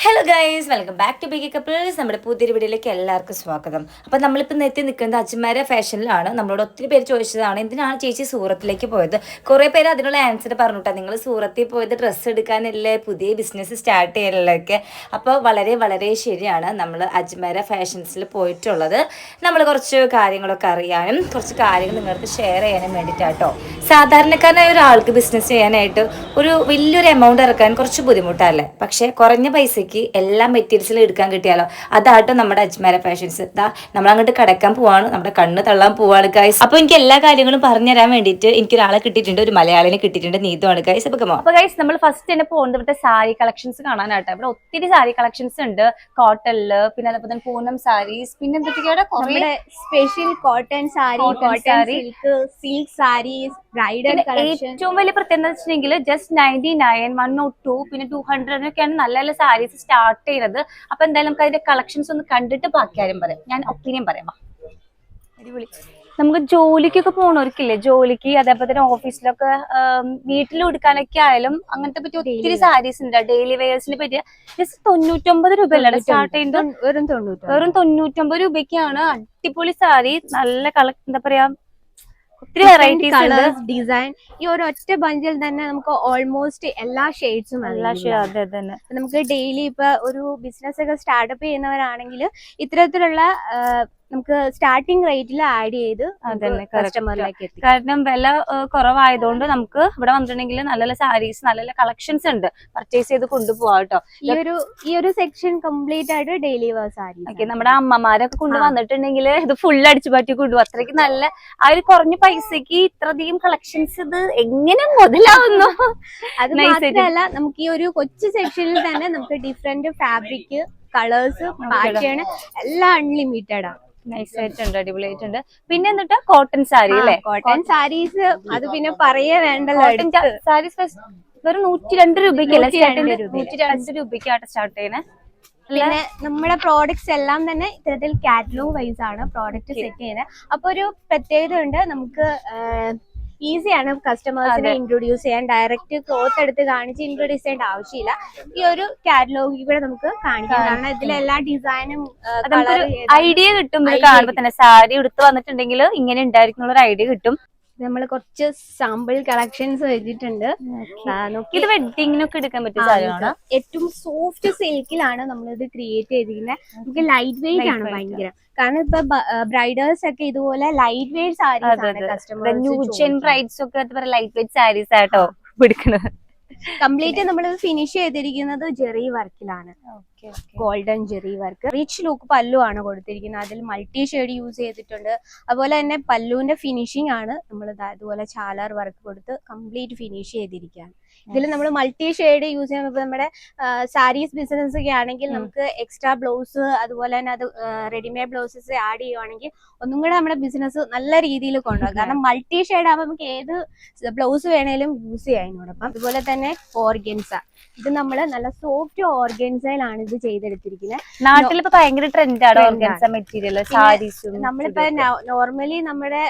Hello guys, welcome back to Biggie Couples. നമ്മുടെ പുതിയൊരു വീഡിയോയിലേക്ക് എല്ലാവർക്കും സ്വാഗതം. അപ്പോൾ നമ്മളിപ്പോൾ എത്തി നിൽക്കുന്നത് അജ്മാര ഫാഷനിലാണ്. നമ്മളോട് ഒത്തിരി പേര് ചോദിച്ചതാണ് എന്തിനാണ് ചേച്ചി സൂറത്തിലേക്ക് പോയത്. കുറേ പേര് അതിനുള്ള ആൻസർ പറഞ്ഞിട്ടാണ്, നിങ്ങൾ സൂറത്തിൽ പോയത് ഡ്രസ്സ് എടുക്കാനല്ലേ, പുതിയ ബിസിനസ് സ്റ്റാർട്ട് ചെയ്യാനല്ലേ. അപ്പോൾ വളരെ വളരെ ശരിയാണ്, നമ്മൾ അജ്മാര ഫാഷൻസിൽ പോയിട്ടുള്ളത് നമ്മൾ കുറച്ച് കാര്യങ്ങളൊക്കെ അറിയാനും കുറച്ച് കാര്യങ്ങൾ നിങ്ങൾക്ക് ഷെയർ ചെയ്യാനും വേണ്ടിയിട്ടാട്ടോ. സാധാരണക്കാരനായ ഒരാൾക്ക് ബിസിനസ് ചെയ്യാനായിട്ട് ഒരു വലിയൊരു എമൗണ്ട് ഇറക്കാൻ കുറച്ച് ബുദ്ധിമുട്ടല്ലേ, പക്ഷേ കുറഞ്ഞ പൈസയ്ക്ക് എല്ലാ മെറ്റീരിയൽസിലും എടുക്കാൻ കിട്ടിയാലോ. അതാട്ടോ നമ്മുടെ അജ്മാര ഫാഷൻസ്. നമ്മൾ അങ്ങോട്ട് കടക്കാൻ പോവാണ്, നമ്മുടെ കണ്ണ് തള്ളാൻ പോവാണ് ഗൈസ്. അപ്പോൾ എനിക്ക് എല്ലാ കാര്യങ്ങളും പറഞ്ഞുതരാൻ വേണ്ടിയിട്ട് എനിക്ക് ഒരാളെ കിട്ടിയിട്ടുണ്ട്, ഒരു മലയാളിനെ കിട്ടിയിട്ടുണ്ട്, നീതുവാണ് ഗൈസ്. അപ്പോൾ ഗൈസ് നമ്മൾ ഫസ്റ്റ് തന്നെ പോകുന്നത് ഇവിടെ സാരി കളക്ഷൻസ് കാണാനാട്ടോ. ഇവിടെ ഒത്തിരി സാരി കളക്ഷൻസ് ഉണ്ട്, കോട്ടണില്, പിന്നെ അതേപോലെ തന്നെ പൂനം സാരീസ്, പിന്നെ എന്തൊക്കെയാണ് special cotton sari, silk saris, bridal collection. ഏറ്റവും വലിയ പ്രത്യേകത വെച്ചിട്ടുണ്ടെങ്കിൽ ജസ്റ്റ് 99, 102, പിന്നെ 200 ഒക്കെയാണ് നല്ല നല്ല സാരീസ് സ്റ്റാർട്ട് ചെയ്യുന്നത്. അപ്പൊ എന്തായാലും നമുക്ക് അതിന്റെ കളക്ഷൻസ് ഒന്ന് കണ്ടിട്ട് ബാക്കി കാര്യം പറയാം. ഞാൻ ഒപ്പീനിയൻ പറയാം. അടിപൊളി. നമുക്ക് ജോലിക്കൊക്കെ പോകണവർക്കില്ലേ, ജോലിക്ക് അതേപോലെ തന്നെ ഓഫീസിലൊക്കെ വീട്ടിൽ കൊടുക്കാനൊക്കെ ആയാലും അങ്ങനത്തെ പറ്റി ഒത്തിരി സാരീസ് ഉണ്ട്. ഡെയിലി വെയേഴ്സിനെ പറ്റിയ ജസ്റ്റ് 99 രൂപയല്ലേ സ്റ്റാർട്ട് ചെയ്യുന്നത്. വെറും 99 രൂപയ്ക്കാണ് അടിപൊളി സാരി, നല്ല എന്താ പറയാ, ഒത്തിരി വെറൈറ്റീസ്, ഡിസൈൻ. ഈ ഒരു ഒറ്റ ബഞ്ചിൽ തന്നെ നമുക്ക് ഓൾമോസ്റ്റ് എല്ലാ ഷെയ്ഡ്സും നമുക്ക് ഡെയിലി ഇപ്പൊ ഒരു ബിസിനസ് ഒക്കെ സ്റ്റാർട്ടപ്പ് ചെയ്യുന്നവരാണെങ്കിൽ ഇത്തരത്തിലുള്ള നമുക്ക് സ്റ്റാർട്ടിംഗ് റേറ്റിൽ ആഡ് ചെയ്ത് കസ്റ്റമറിലേക്ക് എത്തി. കാരണം വില കുറവായതുകൊണ്ട് നമുക്ക് ഇവിടെ വന്നിട്ടുണ്ടെങ്കിൽ നല്ല നല്ല സാരീസ്, നല്ല നല്ല കളക്ഷൻസ് ഉണ്ട്, പർച്ചേസ് ചെയ്ത് കൊണ്ടുപോകാം കേട്ടോ. ഈ ഒരു സെക്ഷൻ കംപ്ലീറ്റ് ആയിട്ട് ഡെയിലി വെയർ സാരി. നമ്മുടെ അമ്മമാരൊക്കെ കൊണ്ട് വന്നിട്ടുണ്ടെങ്കിൽ ഇത് ഫുൾ അടിച്ചു പറ്റി കൊണ്ടുപോകും. അത്രയ്ക്ക് നല്ല ആ ഒരു കുറഞ്ഞ പൈസക്ക് ഇത്രയധികം കളക്ഷൻസ് ഇത് എങ്ങനെ മുതലാവുന്നു. അത് മാത്രമല്ല, നമുക്ക് ഈ ഒരു കൊച്ചു സെക്ഷനിൽ തന്നെ നമുക്ക് ഡിഫറെന്റ് ഫാബ്രിക്, കളേഴ്സ്, പാറ്റേൺ എല്ലാം അൺലിമിറ്റഡ് ആണ്. നൈസ് ആയിട്ടുണ്ട്, അടിപൊളിയായിട്ടുണ്ട്. പിന്നെ എന്നിട്ട് കോട്ടൺ സാരി അല്ലേ, കോട്ടൺ സാരീസ് അത് പിന്നെ പറയേ വേണ്ടല്ലോ. കോട്ടൺ സാരീസ് വെറും 102 രൂപയ്ക്കല്ലേ, 102 രൂപയ്ക്കാണ് സ്റ്റാർട്ട് ചെയ്യുന്നത്. പിന്നെ നമ്മുടെ പ്രോഡക്ട്സ് എല്ലാം തന്നെ ഇത്തരത്തിൽ കാറ്റലോഗ് വൈസ് ആണ് പ്രോഡക്റ്റ് സെറ്റ് ചെയ്യുന്നത്. അപ്പൊ ഒരു പ്രത്യേകത ഉണ്ട്, നമുക്ക് ഈസിയാണ് കസ്റ്റമേഴ്സിനെ ഇൻട്രൊഡ്യൂസ് ചെയ്യാൻ. ഡയറക്റ്റ് ക്ലോത്ത് എടുത്ത് കാണിച്ച് ഇൻട്രൊഡ്യൂസ് ചെയ്യേണ്ട ആവശ്യമില്ല. ഈ ഒരു കാറ്റലോഗിൽ കൂടെ നമുക്ക് കാണിക്കാം. കാരണം ഇതിലെല്ലാ ഡിസൈനും ഐഡിയ കിട്ടും. കാണുമ്പോ തന്നെ സാരി എടുത്ത് വന്നിട്ടുണ്ടെങ്കിൽ ഇങ്ങനെ ഉണ്ടായിരിക്കും ഒരു ഐഡിയ കിട്ടും. നമ്മൾ കുറച്ച് സാമ്പിൾ കളക്ഷൻസ് വെച്ചിട്ടുണ്ട്. ഇത് വെഡിങ്ങിനൊക്കെ എടുക്കാൻ പറ്റിയ സാരിയാണ്. ഏറ്റവും സോഫ്റ്റ് സിൽക്കിലാണ് നമ്മളിത് ക്രിയേറ്റ് ചെയ്തിരിക്കുന്നത്. നമുക്ക് ലൈറ്റ് വെയിറ്റ് ആണ് ഭയങ്കര. കാരണം ഇപ്പൊ ബ്രൈഡേഴ്സ് ഒക്കെ ഇതുപോലെ ലൈറ്റ് വെയിറ്റ് സാരീസ് ആണ് കസ്റ്റമർ. ന്യൂജൻ ബ്രൈഡ്സ് ഒക്കെ ലൈറ്റ് വെയിറ്റ് സാരീസ് ആട്ടോ എടുക്കുന്നത്. കംപ്ലീറ്റ് നമ്മൾ ഫിനിഷ് ചെയ്തിരിക്കുന്നത് ജെറി വർക്കിലാണ്, golden zari work. Rich look pallu ആണ് കൊടുത്തിരിക്കുന്നത്. അതിൽ മൾട്ടി ഷെയ്ഡ് യൂസ് ചെയ്തിട്ടുണ്ട്. അതുപോലെ തന്നെ പല്ലുവിന്റെ ഫിനിഷിംഗ് ആണ് നമ്മൾ അതുപോലെ ചാലർ വർക്ക് കൊടുത്ത് കംപ്ലീറ്റ് ഫിനിഷ് ചെയ്തിരിക്കുകയാണ്. ഇതിൽ നമ്മൾ മൾട്ടി ഷെയ്ഡ് യൂസ് ചെയ്യുമ്പോൾ നമ്മുടെ സാരീസ് ബിസിനസ് ഒക്കെ ആണെങ്കിൽ നമുക്ക് എക്സ്ട്രാ ബ്ലൗസ് അതുപോലെ തന്നെ അത് റെഡിമെയ്ഡ് ബ്ലൗസസ് ആഡ് ചെയ്യുവാണെങ്കിൽ ഒന്നും കൂടെ നമ്മുടെ ബിസിനസ് നല്ല രീതിയിൽ കൊണ്ടുപോകും. കാരണം മൾട്ടി ഷെയ്ഡ് ആകുമ്പോൾ നമുക്ക് ഏത് ബ്ലൗസ് വേണേലും യൂസ് ചെയ്യാം അതിനോടൊപ്പം. അതുപോലെ തന്നെ ഓർഗൻസ, ഇത് നമ്മൾ നല്ല സോഫ്റ്റ് ഓർഗൻസയിലാണ് ഇത് ചെയ്തെടുത്തിരിക്കുന്നത്. നാട്ടിലിപ്പോ ഭയങ്കര ട്രെൻഡാണ് ഓർഗൻസ മെറ്റീരിയൽ സാരീസും. നമ്മളിപ്പോ നോർമലി നമ്മുടെ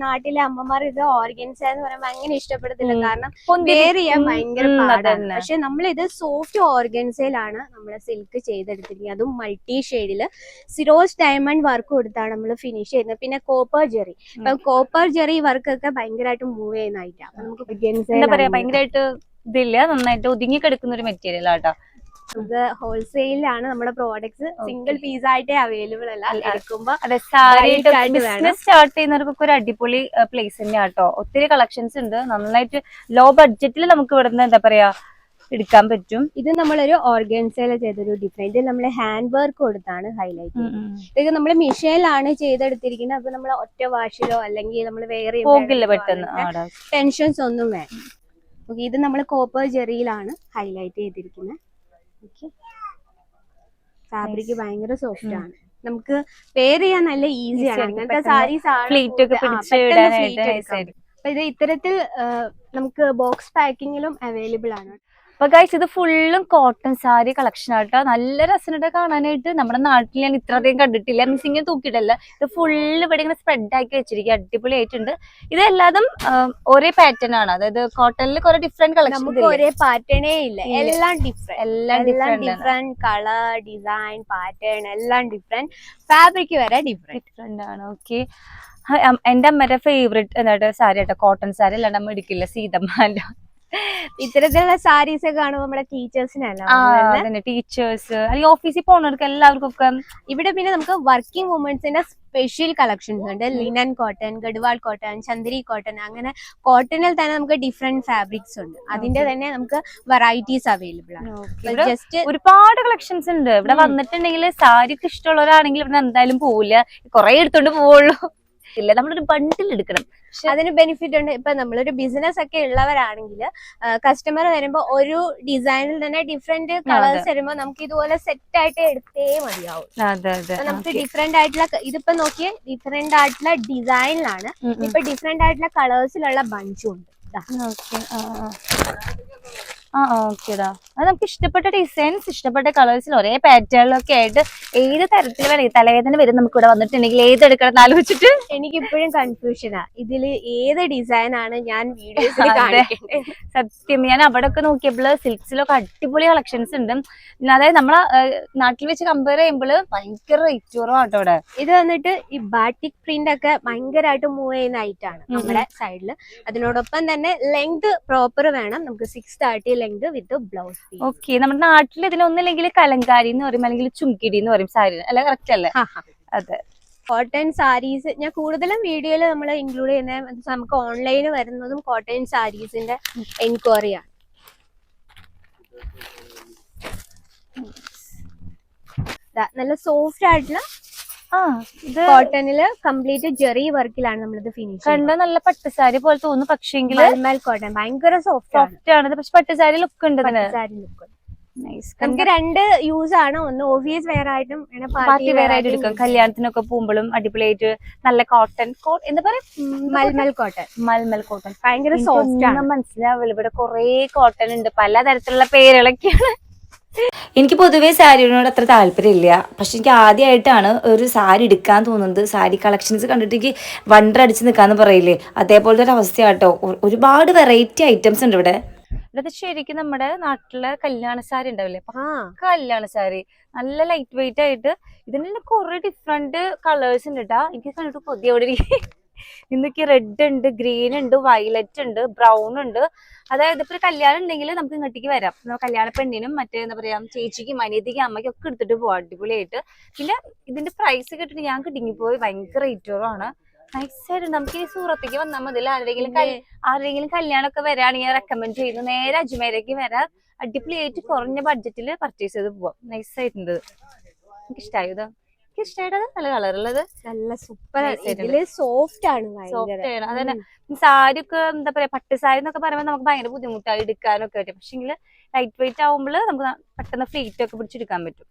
നാട്ടിലെ അമ്മമാർ ഇത് ഓർഗൻസ എന്ന് പറയുമ്പോൾ അങ്ങനെ ഇഷ്ടപ്പെടത്തില്ല, കാരണം വേറെ ചെയ്യാൻ ഭയങ്കര പാടാണ്. പക്ഷെ നമ്മളിത് സോഫ്റ്റ് ഓർഗൻസയിലാണ് നമ്മൾ സിൽക്ക് ചെയ്തെടുത്തിരിക്കുന്നത്. അതും മൾട്ടി ഷെയ്ഡില് സിറോസ് ഡയമണ്ട് വർക്ക് കൊടുത്താണ് നമ്മൾ ഫിനിഷ് ചെയ്യുന്നത്. പിന്നെ കോപ്പർ ജെറി, ഇപ്പൊ കോപ്പർ ജെറി വർക്ക് ഒക്കെ ഭയങ്കരമായിട്ട് മൂവ് ചെയ്യുന്നതായിട്ടാണ്. നമുക്ക് എന്താ പറയാ, ഭയങ്കരമായിട്ട് ഇതില്ല, നന്നായിട്ട് ഒതുങ്ങി കിടക്കുന്ന ഒരു മെറ്റീരിയൽ ആട്ടോ. നമുക്ക് ഹോൾസെയിലാണ് നമ്മുടെ പ്രോഡക്ട്സ്, സിംഗിൾ പീസ് ആയിട്ടേ അവൈലബിൾ അല്ല. എടുക്കുമ്പോ ബിസിനസ് സ്റ്റാർട്ട് ചെയ്യുന്നവർക്കൊക്കെ ഒരു അടിപൊളി പ്ലേസ് തന്നെ ആട്ടോ. ഒത്തിരി കളക്ഷൻസ് ഉണ്ട്, നന്നായിട്ട് ലോ ബഡ്ജറ്റിൽ നമുക്ക് ഇവിടുന്ന് എന്താ പറയാ എടുക്കാൻ പറ്റും. ഇത് നമ്മളൊരു ഓർഗൻസയിൽ ചെയ്തൊരു ഡിഫറെന്റ്, ഇത് നമ്മൾ ഹാൻഡ് വർക്ക് കൊടുത്താണ് ഹൈലൈറ്റ്. ഇത് നമ്മൾ മെഷീനിലാണ് ചെയ്തെടുത്തിരിക്കുന്നത്. അപ്പൊ നമ്മൾ ഒറ്റ വാഷിലോ അല്ലെങ്കിൽ നമ്മൾ വേറെ പെട്ടെന്ന് ടെൻഷൻസ് ഒന്നും വേണം. ഇത് നമ്മൾ കോപ്പർ ജെറിയിലാണ് ഹൈലൈറ്റ് ചെയ്തിരിക്കുന്നത്. ഫാബ്രിക് ഭയങ്കര സോഫ്റ്റ് ആണ്, നമുക്ക് വെയർ ചെയ്യാൻ നല്ല ഈസിയാണ്. അങ്ങനത്തെ സാരീസ് അപ്പൊ ഇത് ഇത്തരത്തിൽ നമുക്ക് ബോക്സ് പാക്കിങ്ങിലും അവൈലബിൾ ആണ്. അപ്പൊ ഗൈസ് ഇത് ഫുള്ളും കോട്ടൺ സാരി കളക്ഷൻ ആട്ടോ. നല്ല രസമുണ്ട് കാണാനായിട്ട്. നമ്മുടെ നാട്ടിൽ ഞാൻ ഇത്ര അധികം കണ്ടിട്ടില്ല. മീൻസ് ഇങ്ങനെ തൂക്കിയിട്ടല്ല, ഇത് ഫുള്ള് ഇവിടെ ഇങ്ങനെ സ്പ്രെഡ് ആക്കി വെച്ചിരിക്കും. അടിപൊളിയായിട്ടുണ്ട്. ഇത് എല്ലാതും ഒരേ പാറ്റേൺ ആണ്. അതായത് കോട്ടണിൽ കുറെ ഡിഫറെന്റ് കളക്ഷൻ. നമുക്ക് ഒരേ പാറ്റേണേ ഇല്ല, എല്ലാം ഡിഫറെന്റ് കളർ, ഡിസൈൻ, പാറ്റേൺ എല്ലാം ഡിഫറെന്റ്, ഫാബ്രിക് വരെ ഡിഫറെന്റ് ആണ്. ഓക്കെ, എന്റെ അമ്മയുടെ ഫേവറേറ്റ് എന്താ സാരി ആട്ടോ, കോട്ടൺ സാരി അല്ലാണ്ട് അമ്മ എടുക്കില്ല, സീതമ്മാന്റെ. ഇത്തരത്തിലുള്ള സാരീസ് ഒക്കെ കാണുമ്പോൾ നമ്മുടെ ടീച്ചേഴ്സിനല്ല, ടീച്ചേഴ്സ് അല്ലെങ്കിൽ ഓഫീസിൽ പോകുന്നവർക്ക് എല്ലാവർക്കും ഒക്കെ. ഇവിടെ പിന്നെ നമുക്ക് വർക്കിംഗ് വുമൻസിന്റെ സ്പെഷ്യൽ കളക്ഷൻസ് ഉണ്ട്. Linen cotton, Garhwal cotton, Chanderi cotton, അങ്ങനെ കോട്ടണിൽ തന്നെ നമുക്ക് ഡിഫറെന്റ് ഫാബ്രിക്സ് ഉണ്ട്. അതിന്റെ തന്നെ നമുക്ക് വെറൈറ്റീസ് അവൈലബിൾ ആണ്. ജസ്റ്റ് ഒരുപാട് കളക്ഷൻസ് ഉണ്ട് ഇവിടെ. വന്നിട്ടുണ്ടെങ്കിൽ സാരിക്ക് ഇഷ്ടമുള്ളവരാണെങ്കിൽ ഇവിടെ എന്തായാലും പോവില്ല, കുറെ എടുത്തോണ്ട് പോവുള്ളൂ. ഇല്ല, നമ്മളൊരു ബണ്ടിൽ എടുക്കണം. അതിന് ബെനിഫിറ്റ് ഉണ്ട്. ഇപ്പൊ നമ്മളൊരു ബിസിനസ് ഒക്കെ ഉള്ളവരാണെങ്കിൽ കസ്റ്റമർ വരുമ്പോ ഒരു ഡിസൈനിൽ തന്നെ ഡിഫറെന്റ് കളേഴ്സ് വരുമ്പോ നമുക്ക് ഇതുപോലെ സെറ്റ് ആയിട്ട് എടുത്തേ മതിയാവും. നമുക്ക് ഡിഫറെന്റ് ആയിട്ടുള്ള, ഇതിപ്പോ നോക്കിയേ, ഡിഫറെന്റ് ആയിട്ടുള്ള ഡിസൈനിലാണ്, ഇപ്പൊ ഡിഫറെന്റ് ആയിട്ടുള്ള കളേഴ്സിലുള്ള ബഞ്ചും ഉണ്ട്. ഓക്കേടാ, അത് നമുക്ക് ഇഷ്ടപ്പെട്ട ഡിസൈൻസ്, ഇഷ്ടപ്പെട്ട കളേഴ്സിൽ ഒരേ പാറ്റേണിലൊക്കെ ആയിട്ട് ഏത് തരത്തിൽ വേണമെങ്കിൽ തലവേദന വരും നമുക്ക് ഇവിടെ വന്നിട്ടുണ്ടെങ്കിൽ ഏതെടുക്കണം എന്ന് ആലോചിച്ചിട്ട്. എനിക്കിപ്പോഴും കൺഫ്യൂഷനാ ഇതില് ഏത് ഡിസൈൻ ആണ് ഞാൻ വീഡിയോസിൽ കാണിക്കേണ്ടത്. സത്യം, ഞാൻ അവിടെ ഒക്കെ നോക്കിയപ്പോൾ സിൽക്സിലൊക്കെ അടിപൊളി കളക്ഷൻസ് ഉണ്ട്. അതായത് നമ്മളെ നാട്ടിൽ വെച്ച് കമ്പയർ ചെയ്യുമ്പോൾ ഭയങ്കര റേറ്റ് കുറവാട്ടോ അവിടെ. ഇത് വന്നിട്ട് ഈ ബാറ്റിക് പ്രിന്റ് ഒക്കെ ഭയങ്കരമായിട്ട് മൂവ് ചെയ്യുന്ന ഐറ്റാണ് നമ്മുടെ സൈഡില്. അതിനോടൊപ്പം തന്നെ ലെങ്ത് പ്രോപ്പർ വേണം നമുക്ക്, 630 length with blouse piece. Okay, നമ്മുടെ നാട്ടിൽ ഇതിനൊന്നില്ലെങ്കിൽ കലങ്കാരി എന്ന് പറയും, അല്ലെങ്കിൽ ചുംകിടി എന്ന് പറയും സാരി, അല്ല കറക്റ്റ് അല്ലേ? അതെ. കോട്ടൺ സാരീസ് ഞാൻ കൂടുതലും വീഡിയോയിൽ നമ്മൾ ഇൻക്ലൂഡ് ചെയ്യുന്ന നമുക്ക് ഓൺലൈന് വരുന്നതും കോട്ടൺ സാരീസിന്റെ എൻക്വയറിയാണ്. നല്ല സോഫ്റ്റ് ആയിട്ടുള്ള കോട്ടണില് കംപ്ലീറ്റ് ജെറി വർക്കിലാണ് നമ്മളിത് ഫിനിഷ്. കണ്ട നല്ല പട്ടുസാരി പോലെ തോന്നുന്നു, പക്ഷേങ്കിൽ കോട്ടൺ ഭയങ്കര സോഫ്റ്റ് ആണ്. പക്ഷെ പട്ടുസാരി ലുക്ക് ഉണ്ട്. നമുക്ക് രണ്ട് യൂസ് ആണ്. ഒന്ന് ഓഫീസ് വെയർ ആയിട്ടും പാർട്ടി വെയർ ആയിട്ട് എടുക്കാം. കല്യാണത്തിനൊക്കെ പോകുമ്പോഴും അടിപൊളിയായിട്ട് നല്ല കോട്ടൺ, എന്താ പറയാ, മൽമൽ കോട്ടൺ. മൽമൽ കോട്ടൺ ഭയങ്കര സോഫ്റ്റ് ആണ്. മനസ്സിലാവില്ല, ഇവിടെ കുറെ കോട്ടൺ ഉണ്ട്, പലതരത്തിലുള്ള പേരുകളൊക്കെയാണ്. എനിക്ക് പൊതുവേ സാരിയോട് അത്ര താല്പര്യമില്ല. പക്ഷെ എനിക്ക് ആദ്യമായിട്ടാണ് ഒരു സാരി എടുക്കാൻ തോന്നുന്നത്. സാരി കളക്ഷൻസ് കണ്ടിട്ട് എനിക്ക് വണ്ടർ അടിച്ച് നിൽക്കാന്ന് പറയില്ലേ, അതേപോലത്തെ ഒരു അവസ്ഥയാട്ടോ. ഒരുപാട് വെറൈറ്റി ഐറ്റംസ് ഉണ്ട് ഇവിടെ. ഇവിടെ ശരിക്കും നമ്മുടെ നാട്ടിലെ കല്യാണ സാരി ഉണ്ടാവില്ലേ, കല്യാണ സാരി നല്ല ലൈറ്റ് വെയിറ്റ് ആയിട്ട്. ഇതിന് കുറെ ഡിഫറെന്റ് കളേഴ്സ് ഉണ്ട് കേട്ടാ. എനിക്ക് കണ്ടിട്ട് കൊതി അവിടെ ഇന്നൊക്കെ റെഡ് ഉണ്ട്, ഗ്രീൻ ഉണ്ട്, വയലറ്റ് ഉണ്ട്, ബ്രൗൺ ഉണ്ട്. അതായത് ഇപ്പൊ ഒരു കല്യാണം ഉണ്ടെങ്കിൽ നമുക്ക് ഇങ്ങോട്ടേക്ക് വരാം. കല്യാണ പെണ്ണിനും മറ്റേ എന്താ പറയാ ചേച്ചിക്കും അനിയത്തിക്കും അമ്മയ്ക്കും ഒക്കെ എടുത്തിട്ട് പോവാം അടിപൊളിയായിട്ട്. പിന്നെ ഇതിന്റെ പ്രൈസ് കേട്ടിട്ട് ഞാൻ കിട്ടിങ്ങിപ്പോയി, ഭയങ്കര റേറ്റ് കുറവാണ്. നൈസായിട്ട് നമുക്ക് ഈ സൂറത്തേക്ക് വന്നാൽ മതി. ആരെങ്കിലും കല്യാണമൊക്കെ വരാണെങ്കിൽ റെക്കമെൻഡ് ചെയ്യുന്നു. നേരെ അജ്മേരേക്ക് വരാം, അടിപൊളിയായിട്ട് കുറഞ്ഞ ബഡ്ജറ്റിൽ പർച്ചേസ് ചെയ്ത് പോവാം. നൈസായിട്ടുണ്ട്, എനിക്ക് ഇഷ്ടമായത്. ഇഷ്ടമായിട്ടത് നല്ല കളറുള്ളത്, നല്ല സൂപ്പർ സോഫ്റ്റ് ആണ്. സോഫ്റ്റ് ആണ്. അതന്നെ സാരി ഒക്കെ എന്താ പറയാ, പട്ട് സാരി എന്നൊക്കെ പറയുമ്പോൾ നമുക്ക് ഭയങ്കര ബുദ്ധിമുട്ടായി എടുക്കാനൊക്കെ പറ്റും. പക്ഷെങ്കിൽ ലൈറ്റ് വെയിറ്റ് ആവുമ്പോൾ നമുക്ക് പെട്ടെന്ന് ഫ്ലീറ്റ് ഒക്കെ പിടിച്ചെടുക്കാൻ പറ്റും.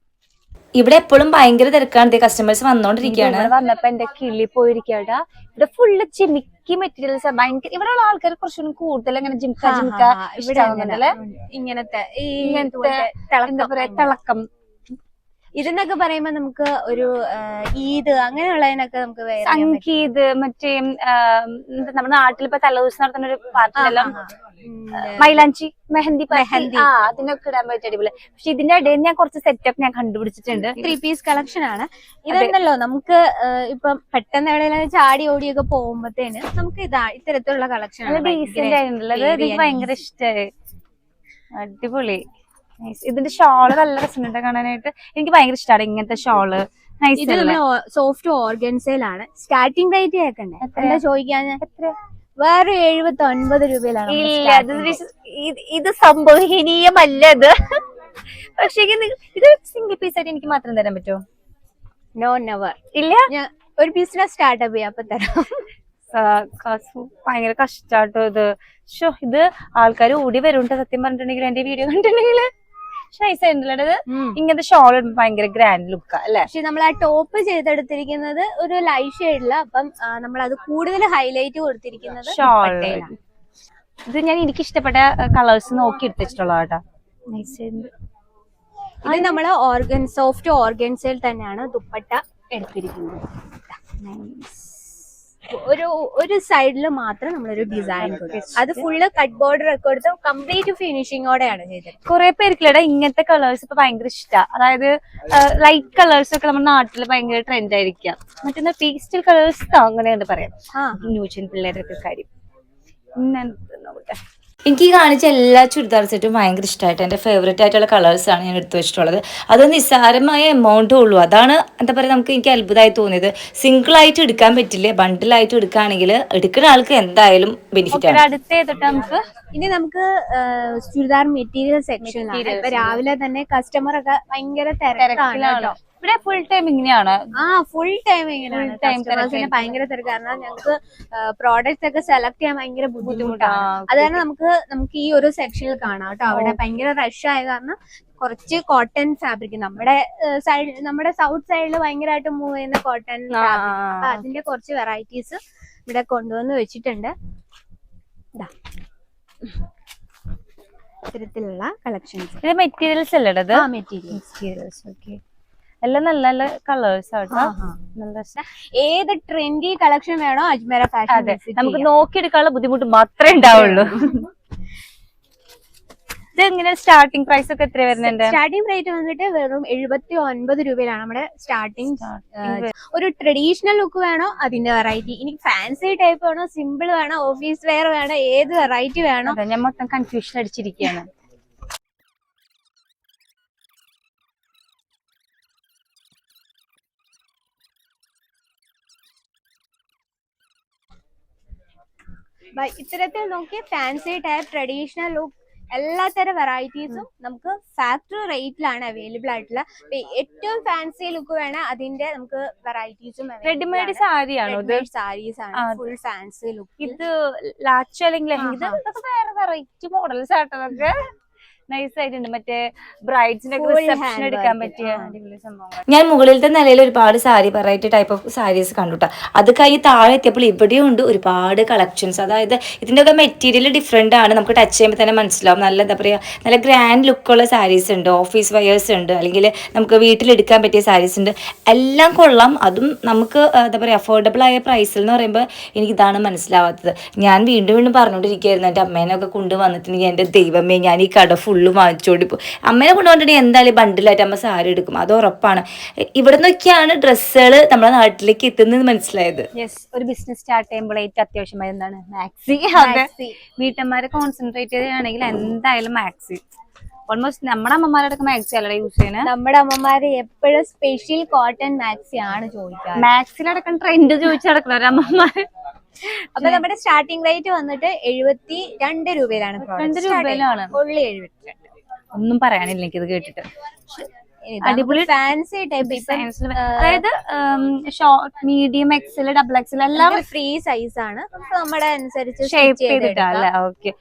ഇവിടെ എപ്പോഴും ഭയങ്കര തിരക്കാണ്, കസ്റ്റമേഴ്സ് വന്നോണ്ടിരിക്കുകയാണ്. വന്നപ്പോ എന്റെ കിളി പോയിരിക്കാട്ടാ. ഇവിടെ ഫുള്ള് ജിമിക്കി മെറ്റീരിയൽസ് ഭയങ്കര. ഇവിടെ ഉള്ള ആൾക്കാർ കുറച്ചുകൂടി കൂടുതൽ അങ്ങനെ ജിംക്ക ഇങ്ങനത്തെ എന്താ പറയാ തിളക്കം. ഇതെന്നൊക്കെ പറയുമ്പോ നമുക്ക് ഒരു ഈദ് അങ്ങനെയുള്ളതിനൊക്കെ നമുക്ക് സംഗീത്, മറ്റേ നമ്മുടെ നാട്ടിലിപ്പോ തലേദിവസം നടത്തുന്ന ഒരു പാർട്ടിയെല്ലാം മൈലാഞ്ചി, മെഹന്തി, അതിനൊക്കെ ഇടാൻ പറ്റിയ അടിപൊളി. പക്ഷെ ഇതിന്റെ ഇടയിൽ ഞാൻ കുറച്ച് സെറ്റപ്പ് ഞാൻ കണ്ടുപിടിച്ചിട്ടുണ്ട്. 3 പീസ് കളക്ഷൻ ആണ് ഇതെന്നല്ലോ. നമുക്ക് ഇപ്പൊ പെട്ടെന്ന് എവിടെയെങ്കിലും ചാടി ഓടിയൊക്കെ പോകുമ്പോഴത്തേന് നമുക്ക് ഇത്തരത്തിലുള്ള കളക്ഷൻ ഡീസന്റ് ആയിട്ടുള്ളത്. എനിക്ക് ഭയങ്കര ഇഷ്ടമായി, അടിപൊളി. ഇതിന്റെ ഷോള് നല്ല രസമുണ്ട് കാണാനായിട്ട്. എനിക്ക് ഭയങ്കര ഇഷ്ടമാണ് ഇങ്ങനത്തെ ഷോള്. ഇത് സോഫ്റ്റ് ഓർഗൻസയിലാണ്. സ്റ്റാർട്ടിംഗ് റേറ്റ് കേൾക്കണ്ടേ? എന്താ ചോദിക്കാൻ? വേറെ 79 രൂപയിലാണ്. ഇത് സംഭവനീയമല്ല ഇത്. പക്ഷേ ഇത് സിംഗിൾ പീസ് ആയിട്ട് എനിക്ക് മാത്രം തരാൻ പറ്റുമോ? No, never. ഇല്ല, ഞാൻ ഒരു ബിസിനസ് സ്റ്റാർട്ടപ്പ് ചെയ്യാം, അപ്പൊ തരാം. ഭയങ്കര കഷ്ടാട്ടോ ഇത്. ഇത് ആൾക്കാർ ഓടി വരുന്നുണ്ട് സത്യം പറഞ്ഞിട്ടുണ്ടെങ്കിൽ. എന്റെ വീഡിയോ കണ്ടിട്ടുണ്ടെങ്കിൽ ഇങ്ങനത്തെ ഷോൾ ഭയങ്കര ഗ്രാൻഡ് ലുക്ക് അല്ലെ. പക്ഷെ നമ്മൾ ആ ടോപ്പ് ചെയ്തെടുത്തിരിക്കുന്നത് ഒരു ലൈറ്റ് ഷെയ്ഡില്. അപ്പം നമ്മൾ അത് കൂടുതൽ ഹൈലൈറ്റ് കൊടുത്തിരിക്കുന്നത് ഷോൾ. ഇത് ഞാൻ എനിക്ക് ഇഷ്ടപ്പെട്ട കളേഴ്സ് നോക്കി എടുത്തിട്ടുള്ള കേട്ടോ. ഇത് നമ്മള് സോഫ്റ്റ് ഓർഗൻസിൽ തന്നെയാണ് ദുപ്പട്ട എടുത്തിരിക്കുന്നത്. ഒരു സൈഡിൽ മാത്രം നമ്മളൊരു ഡിസൈൻ കൊടുക്കും. അത് ഫുള്ള് കട്ട് ബോർഡർ ഒക്കെ കൊടുത്ത് കംപ്ലീറ്റ് ഫിനിഷിങ്ങോടെയാണ് ചെയ്തത്. കുറെ പേർക്കിടെ ഇങ്ങനത്തെ കളേഴ്സ് ഇപ്പൊ ഭയങ്കര ഇഷ്ടമാണ്. അതായത് ലൈറ്റ് കളേഴ്സ് ഒക്കെ നമ്മുടെ നാട്ടിൽ ഭയങ്കര ട്രെൻഡ് ആയിരിക്കാം. മറ്റൊന്ന് പേസ്റ്റൽ കളേഴ്സ് അങ്ങനെയാണ് പറയാം. ന്യൂജൻ പിള്ളേരൊക്കെ കാര്യം. എനിക്ക് ഈ കാണിച്ച എല്ലാ ചുരിദാർ സെറ്റും ഭയങ്കര ഇഷ്ടമായിട്ട് എൻ്റെ ഫേവറേറ്റ് ആയിട്ടുള്ള കളേഴ്സാണ് ഞാൻ എടുത്തു വെച്ചിട്ടുള്ളത്. അത് നിസ്സാരമായ എമൗണ്ടേ ഉള്ളൂ. അതാണ് എന്താ പറയുക, എനിക്ക് അത്ഭുതമായി തോന്നിയത്. സിംഗിളായിട്ട് എടുക്കാൻ പറ്റില്ല, ബണ്ടിലായിട്ട് എടുക്കുകയാണെങ്കിൽ എടുക്കുന്ന ആൾക്ക് എന്തായാലും ബെനിഫിറ്റ് ആണ്. നമുക്ക് ഇനി നമുക്ക് ചുരിദാർ മെറ്റീരിയൽ സെക്ഷനിലാണ്. ഇപ്പൊ രാവിലെ തന്നെ കസ്റ്റമർ ഒക്കെ ഭയങ്കര തിരക്കാണ്. ഇവിടെ ഫുൾ ടൈം ഇങ്ങനെയാണ്. ഫുൾ ടൈം ഇങ്ങനെയാണ്. കസ്റ്റമേഴ്സിന് ഭയങ്കര തിരക്ക്. കാരണം ഞങ്ങൾക്ക് പ്രോഡക്ട്സ് ഒക്കെ സെലക്ട് ചെയ്യാൻ ഭയങ്കര ബുദ്ധിമുട്ടാണ്. അത് കാരണം നമുക്ക് ഈ ഒരു സെക്ഷനിൽ കാണാം കേട്ടോ. അവിടെ ഭയങ്കര റഷ് ആയ കാരണം കുറച്ച് കോട്ടൺ ഫാബ്രിക് നമ്മുടെ സൗത്ത് സൈഡിൽ ഭയങ്കരമായിട്ട് മൂവ് ചെയ്യുന്ന കോട്ടൺ ഫാബ്രിക്. അപ്പൊ അതിന്റെ കുറച്ച് വെറൈറ്റീസ് ഇവിടെ കൊണ്ടുവന്ന് വെച്ചിട്ടുണ്ട്. ഇത്തരത്തിലുള്ള കളക്ഷൻസ്. ഇത് മെറ്റീരിയൽസ് അല്ലേ? മെറ്റീരിയൽസ്. ഓക്കെ, എല്ലാം നല്ല നല്ല കളേഴ്സ് ആട്ടോ. ഏത് ട്രെൻഡി കളക്ഷൻ വേണോ അജ്മേര ഫാഷൻ നമുക്ക് നോക്കിയെടുക്കാനുള്ള ബുദ്ധിമുട്ട് മാത്രമേ ഉണ്ടാവുള്ളൂ. ഇത് എങ്ങനെ സ്റ്റാർട്ടിംഗ് പ്രൈസ് ഒക്കെ എത്ര വരുന്നുണ്ട്? സ്റ്റാർട്ടിംഗ് റേറ്റ് വന്നിട്ട് വെറും 79 രൂപയിലാണ് നമ്മുടെ സ്റ്റാർട്ടിംഗ്. ഒരു ട്രഡീഷണൽ ലുക്ക് വേണോ അതിന്റെ വെറൈറ്റി, ഇനി ഫാൻസി ടൈപ്പ് വേണോ, സിമ്പിൾ വേണോ, ഓഫീസ് വെയർ വേണോ, ഏത് വെറൈറ്റി വേണോ. ഞാൻ മൊത്തം കൺഫ്യൂഷൻ അടിച്ചിരിക്കുകയാണ്. ഇത്തരത്തിൽ നോക്കി ഫാൻസി ടൈപ്പ്, ട്രഡീഷണൽ ലുക്ക്, എല്ലാത്തരം വെറൈറ്റീസും നമുക്ക് ഫാക്ടറി റേറ്റിലാണ് അവൈലബിൾ ആയിട്ടുള്ള. ഏറ്റവും ഫാൻസി ലുക്ക് വേണം അതിന്റെ നമുക്ക് വെറൈറ്റീസും. റെഡിമെയ്ഡ് സാരിയാണോ? സാരീസ് ആണ് ഫുൾ ഫാൻസി ലുക്ക്. ഇത് ലാച്ച് അല്ലെങ്കിൽ വേറെ വെറൈറ്റി മോഡൽസ് ആട്ടതൊക്കെ നൈസ് ആയിട്ടുണ്ട്. മറ്റേ ബ്രൈഡ്സിന്റെ റിസപ്ഷൻ എടുക്കാൻ പറ്റിയ അടിപൊളി സംഭവങ്ങൾ. ഞാൻ മുകളിലത്തെ നിലയിൽ ഒരുപാട് sari variety type of saris കണ്ടുട്ടാ. അത് കഴിഞ്ഞ് താഴെ എത്തിയപ്പോൾ ഇവിടെയും ഉണ്ട് ഒരുപാട് കളക്ഷൻസ്. അതായത് ഇതിന്റെ ഒക്കെ മെറ്റീരിയൽ ഡിഫറെന്റ് ആണ്, നമുക്ക് ടച്ച് ചെയ്യുമ്പോൾ തന്നെ മനസ്സിലാവും. നല്ല എന്താ പറയുക, നല്ല ഗ്രാൻഡ് ലുക്കുള്ള സാരീസ് ഉണ്ട്, ഓഫീസ് വെയേഴ്സ് ഉണ്ട്, അല്ലെങ്കിൽ നമുക്ക് വീട്ടിലെടുക്കാൻ പറ്റിയ സാരീസ് ഉണ്ട്. എല്ലാം കൊള്ളാം. അതും നമുക്ക് എന്താ പറയുക അഫോർഡബിൾ ആയ പ്രൈസിൽ എന്ന് പറയുമ്പോൾ എനിക്കിതാണ് മനസ്സിലാവാത്തത്. ഞാൻ വീണ്ടും വീണ്ടും പറഞ്ഞുകൊണ്ടിരിക്കുകയായിരുന്നു എൻ്റെ അമ്മേനൊക്കെ കൊണ്ടുവന്നിട്ടുണ്ടെങ്കിൽ എൻ്റെ ദൈവമേ ഞാൻ ഈ കട ഫുള്ള് വാങ്ങിച്ചോടിപ്പോ. അമ്മേനെ കൊണ്ടുവന്നിട്ടുണ്ടെങ്കിൽ എന്തായാലും ബണ്ടിലായിട്ട് അമ്മ സാരി എടുക്കും, അത് ഉറപ്പാണ്. ഇവിടെ നിന്നൊക്കെയാണ് ഡ്രസ്സുകൾ നമ്മുടെ നാട്ടിലേക്ക് എത്തുന്നത് മനസ്സിലായത്. ഒരു ബിസിനസ് സ്റ്റാർട്ട് ചെയ്യുമ്പോൾ ഏറ്റവും അത്യാവശ്യമായി എന്താണ്? മാക്സി. വീട്ടമ്മമാരെ കോൺസെൻട്രേറ്റ് ചെയ്യുകയാണെങ്കിൽ എന്തായാലും മാക്സി. ഓൾമോസ്റ്റ് നമ്മുടെ അമ്മമാരുടെ മാക്സി അല്ലേ യൂസ് ചെയ്യുന്നത്? നമ്മുടെ അമ്മമാര് എപ്പോഴും സ്പെഷ്യൽ കോട്ടൺ മാക്സി ആണ് ചോദിക്കുക. മാക്സിലടക്കം ട്രെൻഡ് ചോദിച്ചു നടക്കുന്ന ഒരു അമ്മമാര്. അപ്പൊ നമ്മുടെ സ്റ്റാർട്ടിംഗ് റേറ്റ് വന്നിട്ട് 72 രൂപയിലാണ്. 2 രൂപയിലാണ്. ഫുള്ളി 72. ഒന്നും പറയാനില്ല എനിക്കിത് കേട്ടിട്ട്. അടിപൊളി ഫാൻസി ടൈപ്പ് ഡിസൈൻസ്, അതായത് short, medium, XL, double XL എല്ലാം ഫ്രീ സൈസ് ആണ്. നമ്മുടെ അനുസരിച്ച് ഷേപ്പ് ചെയ്തിട്ടല്ലേ. ഓക്കെ.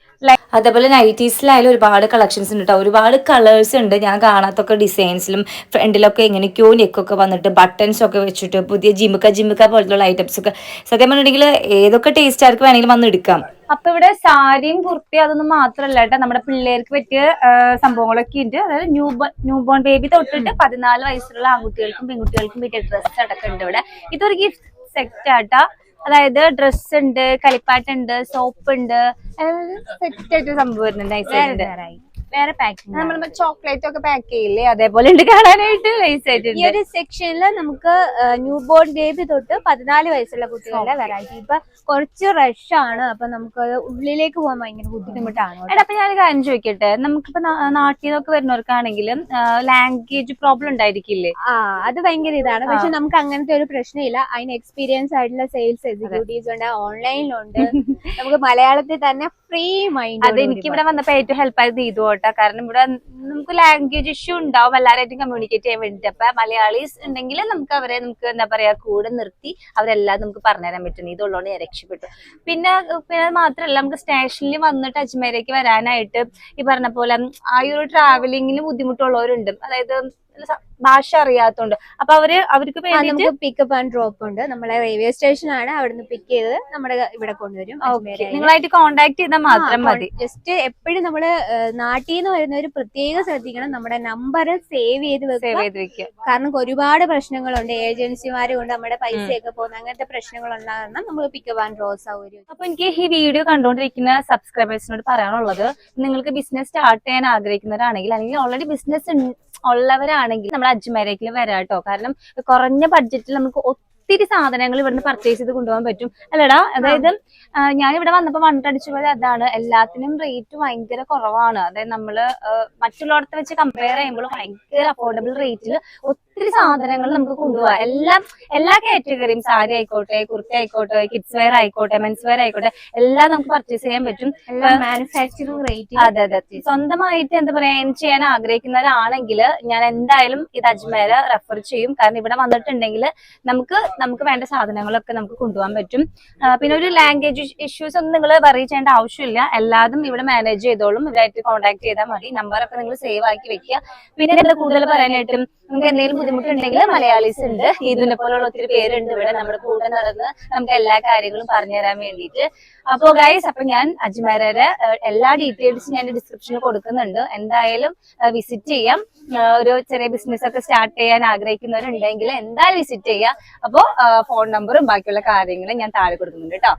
അതേപോലെ നൈറ്റീസിലായാലും ഒരുപാട് കളക്ഷൻസ് ഉണ്ട് കേട്ടോ. ഒരുപാട് കളേഴ്സ് ഉണ്ട്. ഞാൻ കാണാത്തൊക്കെ ഡിസൈൻസിലും ഫ്രണ്ടിലൊക്കെ എങ്ങനെയൊക്കെയോ നെക്കൊക്കെ വന്നിട്ട് ബട്ടൺസ് ഒക്കെ വെച്ചിട്ട് പുതിയ ജിമുക്ക പോലത്തുള്ള ഐറ്റംസ് ഒക്കെ. സത്യം പറഞ്ഞിട്ടുണ്ടെങ്കിൽ ഏതൊക്കെ ടേസ്റ്റ് ആർക്ക് വേണമെങ്കിലും വന്ന് എടുക്കാം. അപ്പൊ ഇവിടെ സാരിയും കുർത്തി അതൊന്നും മാത്രല്ല കേട്ടോ, നമ്മുടെ പിള്ളേർക്ക് പറ്റിയ സംഭവങ്ങളൊക്കെ ഉണ്ട്. അതായത് ന്യൂ ബോൺ ബേബി തൊട്ടിട്ട് 14 വയസ്സുള്ള ആൺകുട്ടികൾക്കും പെൺകുട്ടികൾക്കും പറ്റിയ ഡ്രസ്സ് അടക്കം ഉണ്ട് ഇവിടെ. ഇതൊരു ഗിഫ്റ്റ് സെറ്റ് ആട്ടാ. അതായത് ഡ്രസ് ഉണ്ട്, കളിപ്പാട്ടുണ്ട്, സോപ്പ് ഉണ്ട്, സെറ്റ് ആയിട്ട് സംഭവം വരുന്നുണ്ട്. നൈസായിട്ട് വേറെ പാക്കിംഗ് നമ്മൾ ചോക്ലേറ്റ് ഒക്കെ പാക്ക് ചെയ്യില്ലേ, അതേപോലെ ഉണ്ട് കാണാനായിട്ട്. നൈസ് ആയിട്ടുണ്ട്. ഈ ഒരു സെക്ഷനിൽ നമുക്ക് ന്യൂ ബോൺ ബേബി തൊട്ട് 14 വയസ്സുള്ള കുട്ടികളുടെ വെറൈറ്റി. ഇപ്പൊ കുറച്ച് റഷ് ആണ്, അപ്പൊ നമുക്ക് ഉള്ളിലേക്ക് പോകാൻ ഭയങ്കര ബുദ്ധിമുട്ടാണ്. അപ്പൊ ഞാൻ കാര്യം ചോദിക്കട്ടെ, നമുക്കിപ്പോ നാട്ടിൽ നിന്നൊക്കെ വരുന്നവർക്കാണെങ്കിലും ലാംഗ്വേജ് പ്രോബ്ലം ഉണ്ടായിരിക്കില്ലേ? അത് ഭയങ്കര ഇതാണ്. പക്ഷെ നമുക്ക് അങ്ങനത്തെ ഒരു പ്രശ്നമില്ല. അതിന് എക്സ്പീരിയൻസ് ആയിട്ടുള്ള സെയിൽസ് എക്സിക്യൂട്ടീവ്സ് ഉണ്ട്, ഓൺലൈനിലുണ്ട്. നമുക്ക് മലയാളത്തിൽ തന്നെ ഫ്രീ മൈൻഡ്. അത് എനിക്ക് ഇവിടെ വന്നപ്പോ ഏറ്റവും ഹെൽപ്പ് ആയത് ഇത് കേട്ടോ. കാരണം ഇവിടെ നമുക്ക് ലാംഗ്വേജ് ഇഷ്യൂ ഉണ്ടാവും എല്ലാവരായിട്ടും കമ്മ്യൂണിക്കേറ്റ് ചെയ്യാൻ വേണ്ടിട്ട്. അപ്പൊ മലയാളീസ് ഉണ്ടെങ്കിൽ നമുക്ക് എന്താ പറയാ കൂടെ നിർത്തി അവരെല്ലാം നമുക്ക് പറഞ്ഞുതരാൻ പറ്റും. ഇതുള്ളതുകൊണ്ട് ഞാൻ രക്ഷപ്പെട്ടു. പിന്നെ മാത്രമല്ല, നമുക്ക് സ്റ്റേഷനിൽ വന്നിട്ട് അജ്മേരേക്ക് വരാനായിട്ട് ഈ പറഞ്ഞ പോലെ ആ ഒരു ട്രാവലിങ്ങിന് ബുദ്ധിമുട്ടുള്ളവരുണ്ട്. അതായത് ഭാഷ അറിയാത്തോണ്ട്. അപ്പൊ അവർക്ക് വേണ്ടിട്ട് നമുക്ക് പിക്കപ്പ് ആൻഡ് ഡ്രോപ്പ് ഉണ്ട്. നമ്മളെ റെയിൽവേ സ്റ്റേഷൻ ആണ്, അവിടുന്ന് പിക്ക് ചെയ്ത് നമ്മുടെ ഇവിടെ കൊണ്ടുവരും. നിങ്ങളായിട്ട് കോണ്ടാക്ട് ചെയ്താൽ മാത്രം മതി. ജസ്റ്റ് എപ്പോഴും നമ്മള് നാട്ടിൽ നിന്ന് വരുന്നവര് പ്രത്യേകം ശ്രദ്ധിക്കണം, നമ്മുടെ നമ്പർ സേവ് ചെയ്ത് വെക്കുക. കാരണം ഒരുപാട് പ്രശ്നങ്ങളുണ്ട്, ഏജൻസിമാര് കൊണ്ട് നമ്മുടെ പൈസയൊക്കെ പോകുന്ന അങ്ങനത്തെ പ്രശ്നങ്ങൾ ഉണ്ടാകുന്ന നമുക്ക് പിക്കപ്പ് ആൻഡ് ഡ്രോ സൗകര്യം. അപ്പൊ എനിക്ക് ഈ വീഡിയോ കണ്ടുകൊണ്ടിരിക്കുന്ന സബ്സ്ക്രൈബേഴ്സിനോട് പറയാനുള്ളത്, നിങ്ങൾക്ക് ബിസിനസ് സ്റ്റാർട്ട് ചെയ്യാൻ ആഗ്രഹിക്കുന്നവരാണെങ്കിൽ അല്ലെങ്കിൽ ഓൾറെഡി ബിസിനസ് ഉള്ളവരാണെങ്കിൽ നമ്മുടെ അജ്മേരേക്കിൽ വരാട്ടോ. കാരണം കുറഞ്ഞ ബഡ്ജറ്റിൽ നമുക്ക് ഒത്തിരി സാധനങ്ങൾ ഇവിടുന്ന് പർച്ചേസ് ചെയ്ത് കൊണ്ടുപോകാൻ പറ്റും അല്ലടാ. അതായത് ഞാൻ ഇവിടെ വന്നപ്പോ വണ്ടടിച്ചു പോയത് അതാണ്, എല്ലാത്തിനും റേറ്റ് ഭയങ്കര കുറവാണ്. അതായത് നമ്മള് മറ്റുള്ളവർക്ക് വെച്ച് കമ്പയർ ചെയ്യുമ്പോൾ ഭയങ്കര അഫോർഡബിൾ റേറ്റിൽ ഒത്തിരി സാധനങ്ങൾ നമുക്ക് കൊണ്ടുപോകാം. എല്ലാ കാറ്റഗറിയും, സാരി ആയിക്കോട്ടെ, കുർത്തി ആയിക്കോട്ടെ, കിഡ്സ് വെയർ ആയിക്കോട്ടെ, മെൻസ് വെയർ ആയിക്കോട്ടെ, എല്ലാം നമുക്ക് പർച്ചേസ് ചെയ്യാൻ പറ്റും. Manufacturing rate. അതെ അതെ. സ്വന്തമായിട്ട് എന്താ പറയാ ചെയ്യാൻ ആഗ്രഹിക്കുന്നവരാണെങ്കിൽ ഞാൻ എന്തായാലും ഇത് അജ്മേര റെഫർ ചെയ്യും. കാരണം ഇവിടെ വന്നിട്ടുണ്ടെങ്കിൽ നമുക്ക് വേണ്ട സാധനങ്ങളൊക്കെ നമുക്ക് കൊണ്ടുപോകാൻ പറ്റും. പിന്നെ ഒരു ലാംഗ്വേജ് ഇഷ്യൂസ് ഒന്നും നിങ്ങൾ വറി ചെയ്യേണ്ട ആവശ്യമില്ല. എല്ലാതും ഇവിടെ മാനേജ് ചെയ്തോളും. ഇവരായിട്ട് കോൺടാക്ട് ചെയ്താൽ മതി. നമ്പറൊക്കെ നിങ്ങൾ സേവ് ആക്കി വെക്കുക. പിന്നെ നിങ്ങൾ കൂടുതൽ പറയാനായിട്ടും നമുക്ക് എന്തെങ്കിലും ബുദ്ധിമുട്ടുണ്ടെങ്കിൽ മലയാളീസ് ഉണ്ട്, ഇതിനെ പോലുള്ള ഒത്തിരി പേരുണ്ട് ഇവിടെ നമ്മുടെ കൂടെ നടന്ന് നമുക്ക് എല്ലാ കാര്യങ്ങളും പറഞ്ഞുതരാൻ വേണ്ടിയിട്ട്. അപ്പോ ഗൈസ്, അപ്പൊ ഞാൻ അജ്മേരയുടെ എല്ലാ ഡീറ്റെയിൽസും ഞാൻ ഡിസ്ക്രിപ്ഷനിൽ കൊടുക്കുന്നുണ്ട്. എന്തായാലും വിസിറ്റ് ചെയ്യാം. ഒരു ചെറിയ ബിസിനസ് ഒക്കെ സ്റ്റാർട്ട് ചെയ്യാൻ ആഗ്രഹിക്കുന്നവരുണ്ടെങ്കിൽ എന്തായാലും വിസിറ്റ് ചെയ്യാം. അപ്പോ ഫോൺ നമ്പറും ബാക്കിയുള്ള കാര്യങ്ങളും ഞാൻ താഴെ കൊടുക്കുന്നുണ്ട് കേട്ടോ.